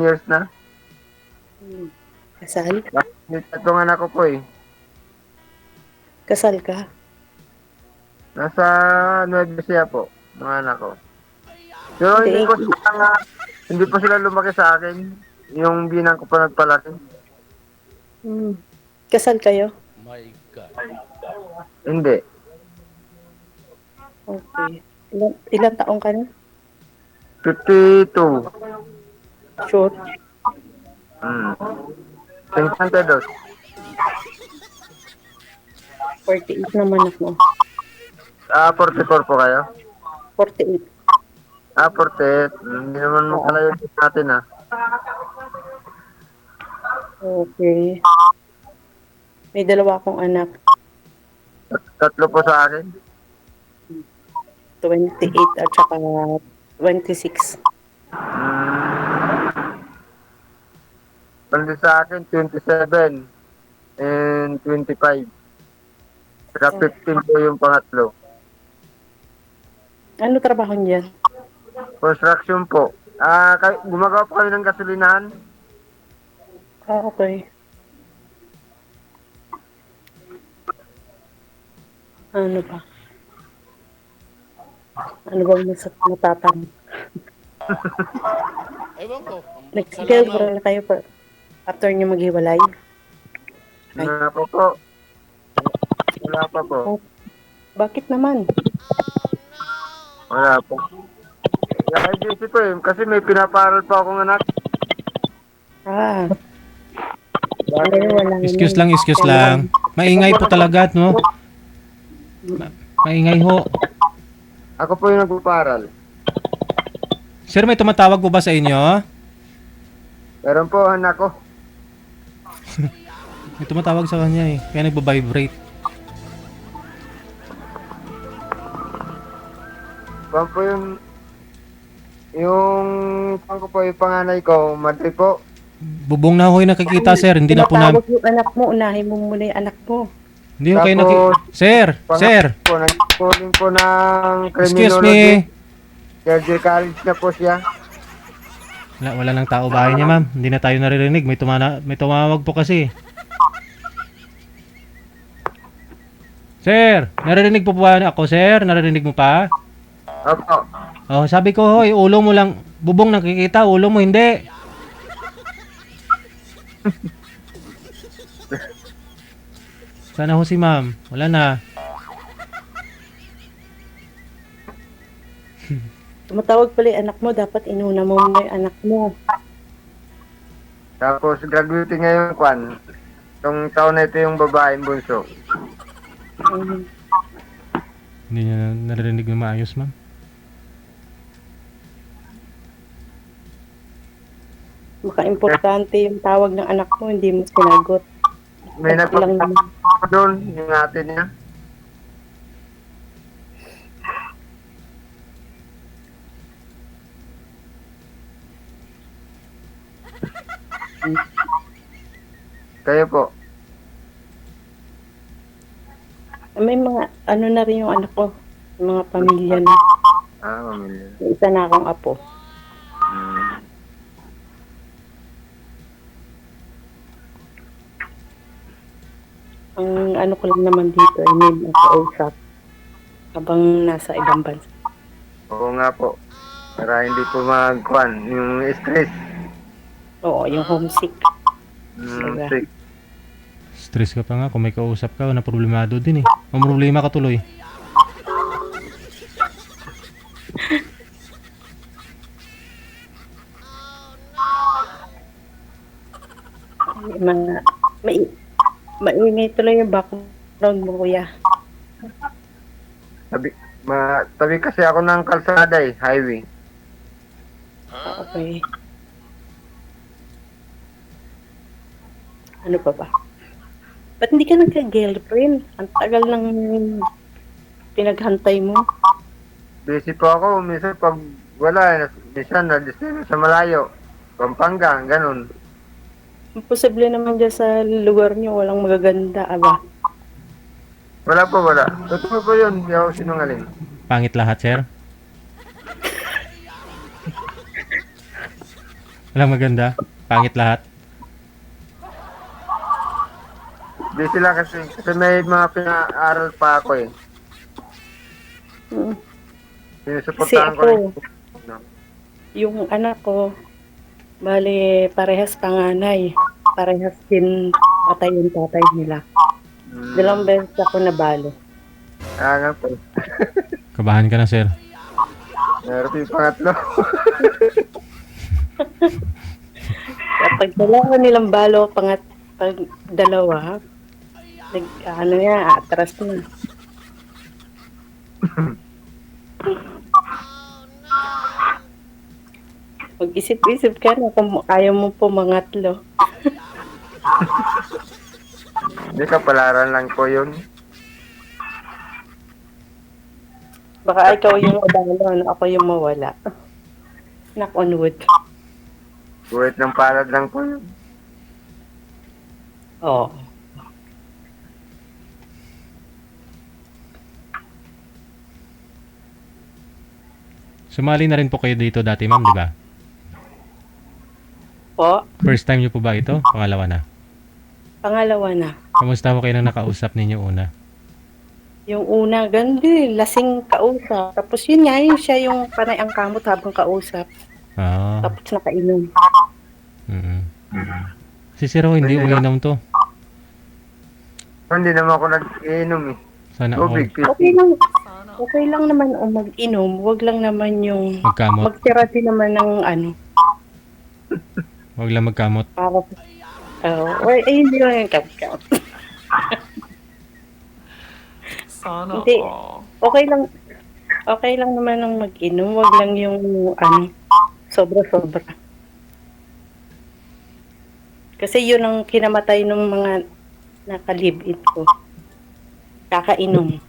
years na. Kasal? May tatlong anak ko po eh. Kasal ka? Nasa Nueva Ecija po, mga anak ko. Pero Hindi. hindi po sila lumaki sa akin. Yung binang ko pa nagpalaki. Kasal kayo? My God. Hindi. Okay. Ilan taong ka na? 52. Sure. 52. 48 naman ako. 44 po kayo? 48. 48. Hindi naman Oo. magkalayo natin ah. Okay. May dalawa akong anak. Tatlo po sa akin. 28 at saka 26. Bali sa akin, 27 and 25. Saka 15 po yung pangatlo. Ano trabaho niyan? Construction po. Gumagawa po kayo ng gasolinahan? Okay. Ano ba? Ano ba matatang? Ewan ko. Nag-girlfriend na kayo after niyo maghiwalay? Ay. Wala pa po. Wala pa po. Bakit naman? Wala po. Kaya busy po eh. Kasi may pinaparal pa akong anak. Ay, wala Excuse naman. lang. Maingay po talaga, no? Maingay ho. Ako po yung nagpaparal. Sir, may tumatawag po ba sa inyo? Meron po anak ko. May tumatawag sa kanya eh. Kaya nagbabibrate. Kung po kung ko po yung panganay ko, Madrid po. Bubong na ho yung nakikita, sir. Hindi na po na... Tinatawag yung anak mo, unahin mo muna yung anak mo. Hindi ho kayo Tapos, Sir! Sir! Po, nag-calling po ng Excuse criminology. me! Surgery college na po siya. Wala lang tao bahay niya, ma'am. Hindi na tayo naririnig. May tumawag po kasi. Sir! Naririnig po ba ako, sir? Naririnig mo pa? Opo. Oh, sabi ko, hoy, ulo mo lang. Bubong nakikita, ulo mo hindi. Sana ho si ma'am. Wala na. Tumatawag pala yung anak mo, dapat inuna mo muna yung anak mo. Tapos graduating ngayon, Kwan. Itong taon na ito yung babaeng bunso. Hindi niya naririnig na maayos, ma'am. Baka importante yung tawag ng anak mo, hindi mo sinagot. May Lang nagpapakita doon, yung atin niya. Kayo po. May mga, ano na rin yung anak ko, yung mga pamilya na. Pamilya. May isa na akong apo. Ang ano ko lang naman dito ay may makausap habang nasa ibang bansa. Oo nga po. Para hindi po mag-Kwan, yung stress. Oo, yung homesick. Sick. Stress ka pa nga kung may kausap ka na problemado din eh. Ang problema ka tuloy. Maingay tuloy yung background mo, kuya. Tabi kasi ako ng kalsada eh, highway. Okay. Ano pa ba? Ba't hindi ka nagka-girlfriend? Ang tagal ng pinaghantay mo. Busy po ako, minsan pag wala, minsan na-disturb sa malayo. Pampanga, ganun. Imposible naman dyan sa lugar nyo, walang magaganda, aba. Wala po, wala. Totoo po yun, hindi ako sinungaling. Pangit lahat, sir. Walang maganda. Pangit lahat. Di sila kasi may mga pinaaral pa ako eh. Mm. Sinusuportahan ko Kasi rin. ako, yung anak ko, bali parehas panganay. Parehas din patay yung tatay nila. Dalawang beses ako nabalo. Nga po. Kabahan ka na, sir. Meron yung pangatlo. Kapag dalawa nilang balo, pag dalawa, ano yan, atras na. Mag-isip-isip ka na kung ayaw mo pumangatlo. Hindi ka palaran lang po yun. Baka ikaw yung mabalo, ano, ako yung mawala. Knock on wood. Buwit ng palad lang po yun. Oo. Sumali na rin po kayo dito dati, ma'am, di ba? Po, First time niyo po ba ito? Pangalawa na. pangalawa na. Kamusta po kayo nang nakausap ninyo una? Yung una, gandi, lasing kausap. Tapos yun nga, yun siya yung panay ang kamot habang kausap. Ah. Tapos nakainom. Mm. Si Sir Ho, hindi umiinom to. Hindi naman ako nag-iinom eh. Sana all. Tubig, Okay lang naman o mag-inom. Wag lang naman yung Magkamot. magtira din naman ng ano. Huwag lang magkamot. Para, or hindi lang yung count. Sana Hindi. all. Okay lang naman ng mag-inom. Wag lang yung ano, sobra-sobra. Kasi yun ang kinamatay ng mga nakalibit ko. Kakainom.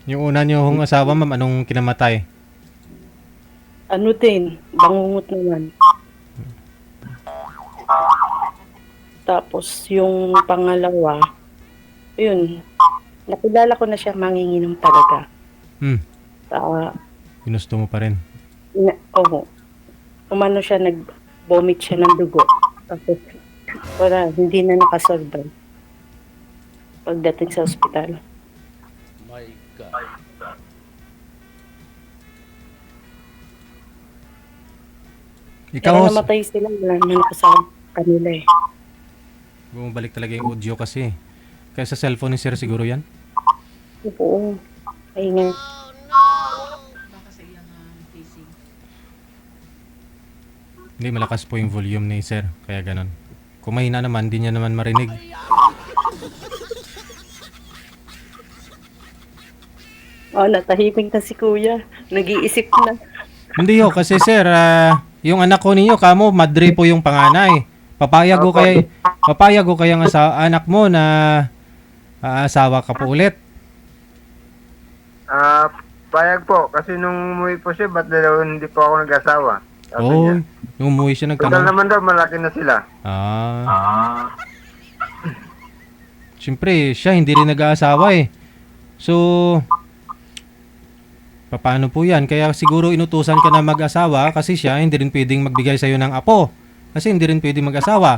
Yung una niyo hong asawa, ma'am, anong kinamatay? Ano din, bangungot naman. Tapos yung pangalawa, yun, nakilala ko na siya manginginom talaga. Hmm. Ah, Ginusto mo pa rin. Oo. Umano siya, nag-vomit siya ng dugo. Tapos, wala, hindi na nakasurvive. Pagdating sa ospital. Ikaw, Pero namatay sila, wala naman ako sa kanila eh. bumabalik talaga yung audio kasi. Kaya sa cellphone ni Sir siguro yan? Oo. Ay nga. Hindi, malakas po yung volume ni Sir. Kaya ganon. Kung mahina naman, di niya naman marinig. Oh, natahimik na si kuya. Nag-iisip na. Hindi ho, kasi Sir, yung anak ko ninyo, kamo, madre po yung panganay. Papayag ko kayang anak mo na aasawa ka po ulit. Payag po. Kasi nung umuwi po siya, ba't daw hindi po ako nag-asawa? Sabi niya. Oh, nung umuwi siya Total nagtanong. naman daw, malaki na sila. Siyempre, siya hindi rin nag-aasawa eh. So, paano po yan? Kaya siguro inutusan ka na mag-asawa kasi siya hindi rin pwedeng magbigay sa'yo ng apo. Kasi hindi rin pwedeng mag-asawa.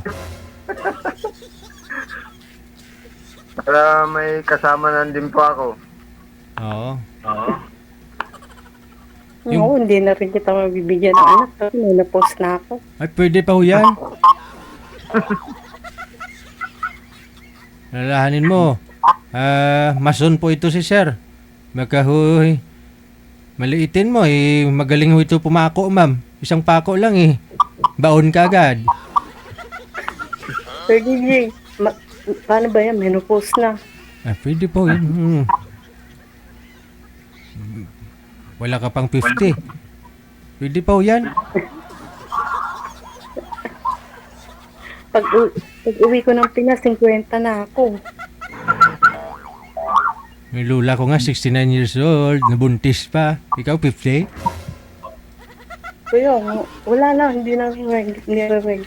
Para may kasama na din po ako. Oo. Oo, hindi na rin kita mabibigyan ng anak. Kasi may na-post na ako. Ay, pwede pa ho yan. Lalahanin mo. Mason po ito si Sir. Magkahoy. Maliitin mo eh. Magaling ho ito pumako, ma'am. Isang pako lang eh. Baon ka agad. Sir DJ, paano ba yan? May na-post na. Ah, pwede po yun. Wala ka pang 50. Pwede pa ho yan. Pag uwi ko ng Pinas, 50 na ako. May lula ko nga 69 years old. Nabuntis pa. Ikaw 50? Kuya, wala lang. Hindi na nire-reg.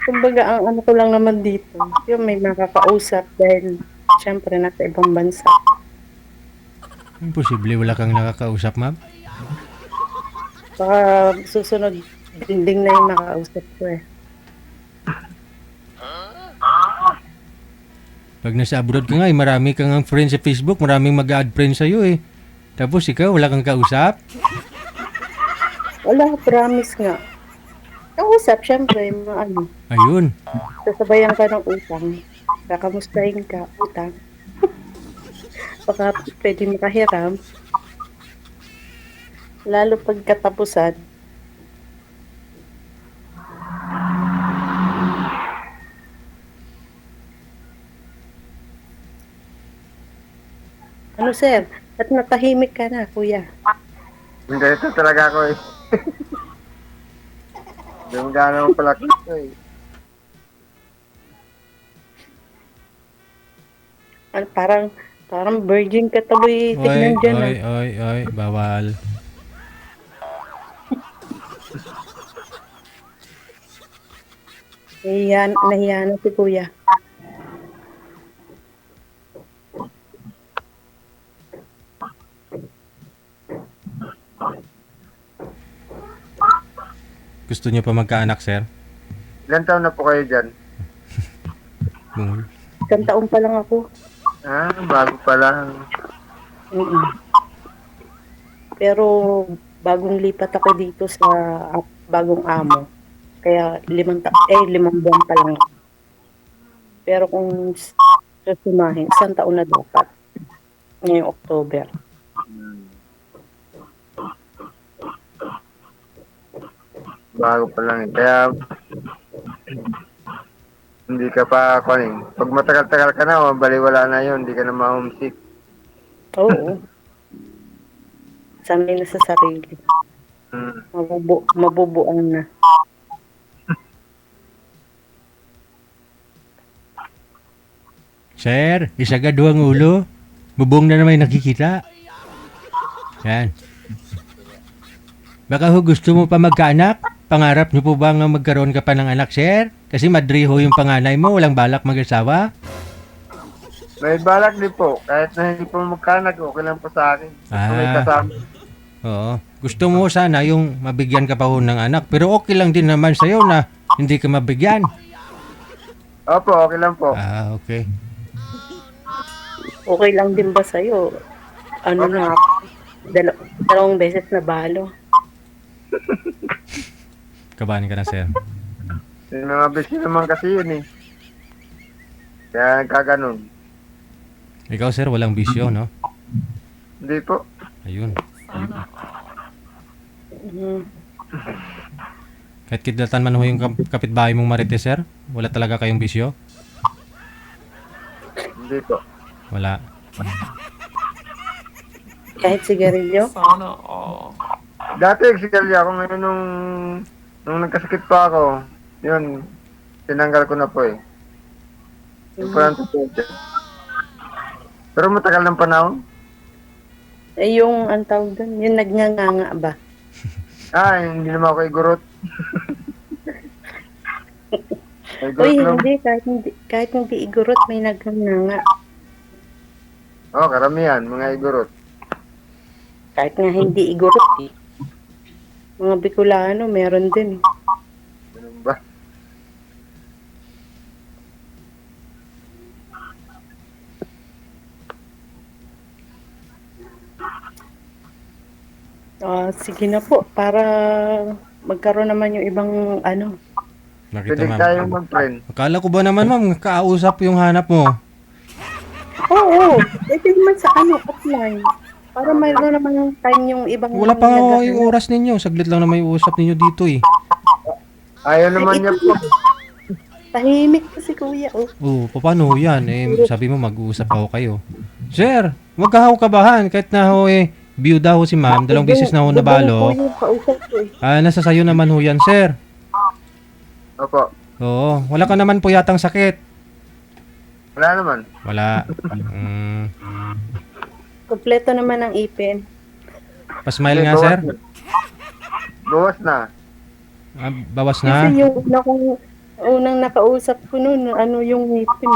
Kumbaga, ang ano ko lang naman dito, yung may makakausap dahil syempre nasa ibang bansa. Imposible wala kang nakakausap, ma'am. Baka susunod dingding na yung makausap ko eh. Pag nasa abroad ka nga, marami kang ang friends sa Facebook, maraming mag-add friends sa'yo eh. Tapos ikaw, wala kang kausap? Wala, promise nga. Kausap, syempre, mga ano. Ayun. Sasabayan ka ng utang. Kakamustahin ka, utang. Baka pwede makahiram. Lalo pagkatapusan. Ano sir? At natahimik ka na, kuya. Hindi, ito talaga ako eh. Hindi mo gano'n pala ito eh. Ano, parang virgin ka tuloy tignan dyan. Oy, bawal. Nahiya na si kuya. Gusto niyo pa magkaanak, sir? Ilan taon na po kayo dyan? Bungol. Isang taon pa lang ako. Bago pa lang. Mm-mm. Pero bagong lipat ako dito sa bagong amo. Kaya 5 buwan pa lang. Pero kung susumahin, 1 taon na dapat. Ngayong October. Bago pa lang eh. Kaya hindi ka pa kunin. Pag matagal-tagal ka na, baliwala na yun. Hindi ka na ma-homesick. Oo. Sanay na sa sarili. Mabubuang na. Sir, isagad ang ulo. Bubong na naman yung nakikita. Yan. Baka ho gusto mo pa magkaanak? Pangarap niyo po ba nga magkaroon ka pa ng anak, sir? Kasi madriho yung panganay mo, walang balak mag-asawa. May balak din po. Kahit na hindi po magkanak, okay lang po sa akin. Kung may kasama. Oo. Gusto mo sana yung mabigyan ka pa ho ng anak. Pero okay lang din naman sa'yo na hindi ka mabigyan. Opo, okay lang po. Okay. Okay lang din ba sa'yo? Ano Okay. na, dalawang beses na balo. Kabahan ka na, sir. Yung mga bisyo naman kasi yun eh. Kaya nagkaganon. Ikaw, sir, walang bisyo, no? Hindi po. Ayun. Mm. Kahit kidlatan man ho yung kapitbahay mong Marites, sir, wala talaga kayong bisyo? Hindi po. Wala. Kahit sigarilyo? Sana all. Dati nagsigalya ako ngayon nung nagkasakit pa ako. Yun, tinanggal ko na po eh. Yung parang totoo. Pero matagal ng panahon. Eh, yung, ang tawag doon, yung nagnganganga ba? Hindi naman ako igurot. Uy, hindi, kahit hindi igurot, may nagnganganga. Karamihan, mga igurot. Kahit nga hindi igurot eh. Mga Bicolano, meron din. Ganun ba? Sige na po, para magkaroon naman yung ibang ano. Nakita, Pwede ma'am. tayong mag-friend. Akala ko ba naman, ma'am, kausap yung hanap mo? Oo, pwede naman sa ano, offline. Para mayroon naman yung time yung ibang... Wala pa nga naghahanap. yung oras ninyo. Saglit lang naman yung usap ninyo dito eh. Ayaw naman niya po. Tahimik kasi kuya, oh. Oo, paano ho yan? Sabi mo mag-uusap ako kayo. Sir, wag ka ho kabahan. Kahit na ho biyuda ho si ma'am. 2 beses na ho nabalo. Yung kausap ko eh. Nasa sayo naman ho yan, sir. Opo. Oo, wala ka naman po yatang sakit. Wala naman. Wala. Kompleto naman ang ipin. Pasmile nga, sir. Bawas na. Bawas na. Kasi yung unang nakausap ko noon, ano yung ngipin.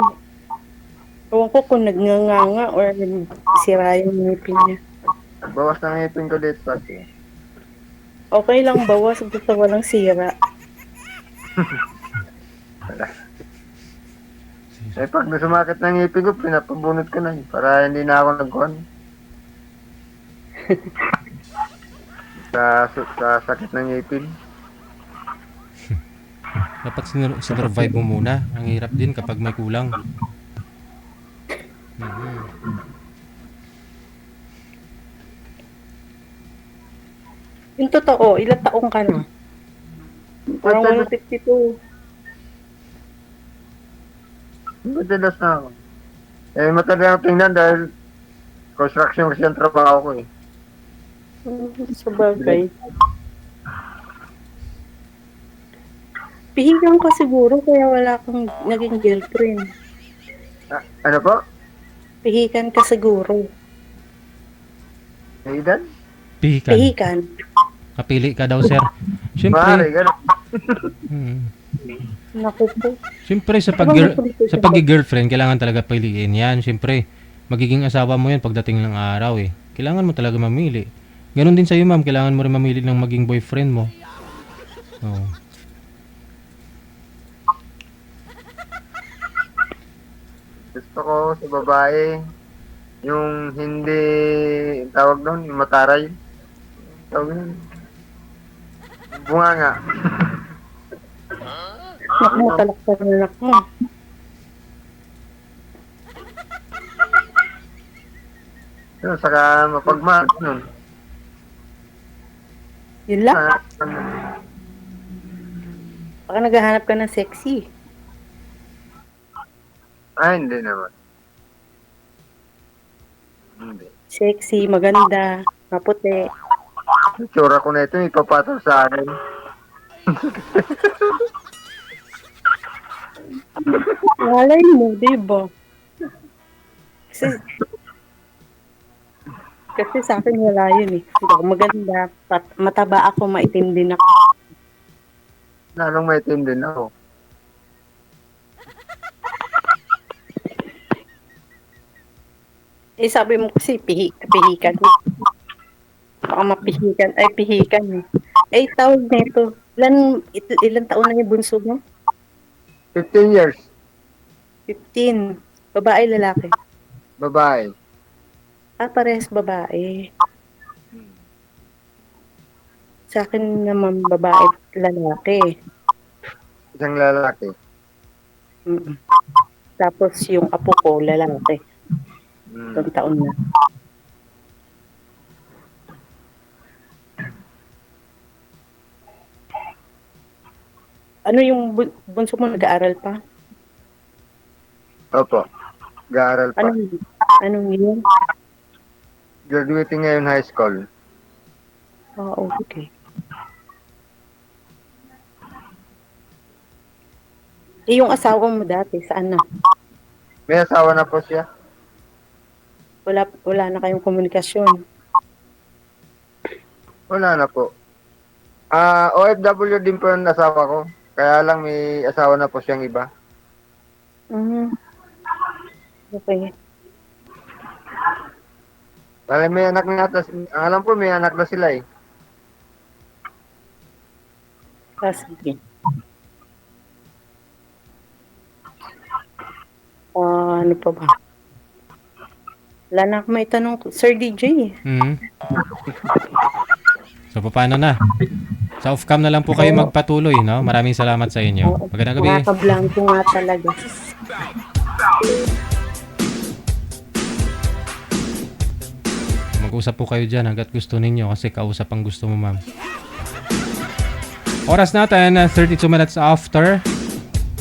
Ewan ko kung nagnganganga or sira yung ngipin niya. Bawas ng ngipin ko dito kasi. Okay lang bawas, basta walang sira. Eh, pag nasumakit ng ngipin ko, pinapabunot ko na para hindi na ako nagkuhan. sa sakit ng ngipin. Dapat survive mo muna. Ang hirap din kapag may kulang. Mhm. Yung totoo, ilang taong ka na? Parang 152. Madalas na ako. Eh, matagal ako tingnan dahil construction kasi ang trabaho ko eh. Sa bagay. Pihigan ka siguro kaya wala kang naging girlfriend. Ano po? Pihikan ka siguro. Aidan? Pihikan. Pihikan. Kapili ka daw, sir. Maaari, Siyempre. gano'n. Naku po. Siyempre, sa pag-girlfriend, kailangan talaga piliin yan. Siyempre, magiging asawa mo yan pagdating ng araw eh. Kailangan mo talaga mamili. Ganon din sa'yo, ma'am. Kailangan mo rin mamili ng maging boyfriend mo. Oh. Gusto ko sa babae, yung hindi, tawag doon, yung mataray. Tawag doon. Bunganga. Naku, matalakpan na anak mo. Yun, saka mapagmahal nun. Yun lang. Baka naghahanap ka ng sexy. Hindi naman. Hindi. Sexy, maganda, maputi. Itsura ko na ito, ipapatol sa akin. Malay mo, diba? Kasi sa akin wala yun eh. Hindi ako maganda, mataba ako, maitim din ako. Lalong maitim din ako. Eh sabi mo kasi pihikan. Baka mapihikan, ay pihikan eh. Eh tawag nito, ilan taon na yung bunso mo? 15 years. 15. Babae, lalaki. Babae. Parehas babae. Sa akin naman babae, lalaki. Isang lalaki. Mm. Tapos yung apo ko, lalaki. Itong taon na. Ano yung bunso mo, nag-aaral pa? Opo. Gaaral pa. Anong yun? Graduating ngayon high school. Okay. Eh, yung asawa mo dati, saan na? May asawa na po siya. Wala na kayong komunikasyon. Wala na po. OFW din po yung asawa ko. Kaya lang may asawa na po siyang iba. Okay. Dahil may anak na ata. Alam po may anak na sila eh. Sige. Ano pa ba? Wala na akong may tanong, Sir DJ. So, paano na? Sa off-cam na lang po kayo magpatuloy, no? Maraming salamat sa inyo. Magandang gabi. Nakakablanko nga talaga. Mag-usap po kayo dyan hanggat gusto ninyo kasi kausap ang gusto mo, ma'am. Oras natin, 32 minutes after.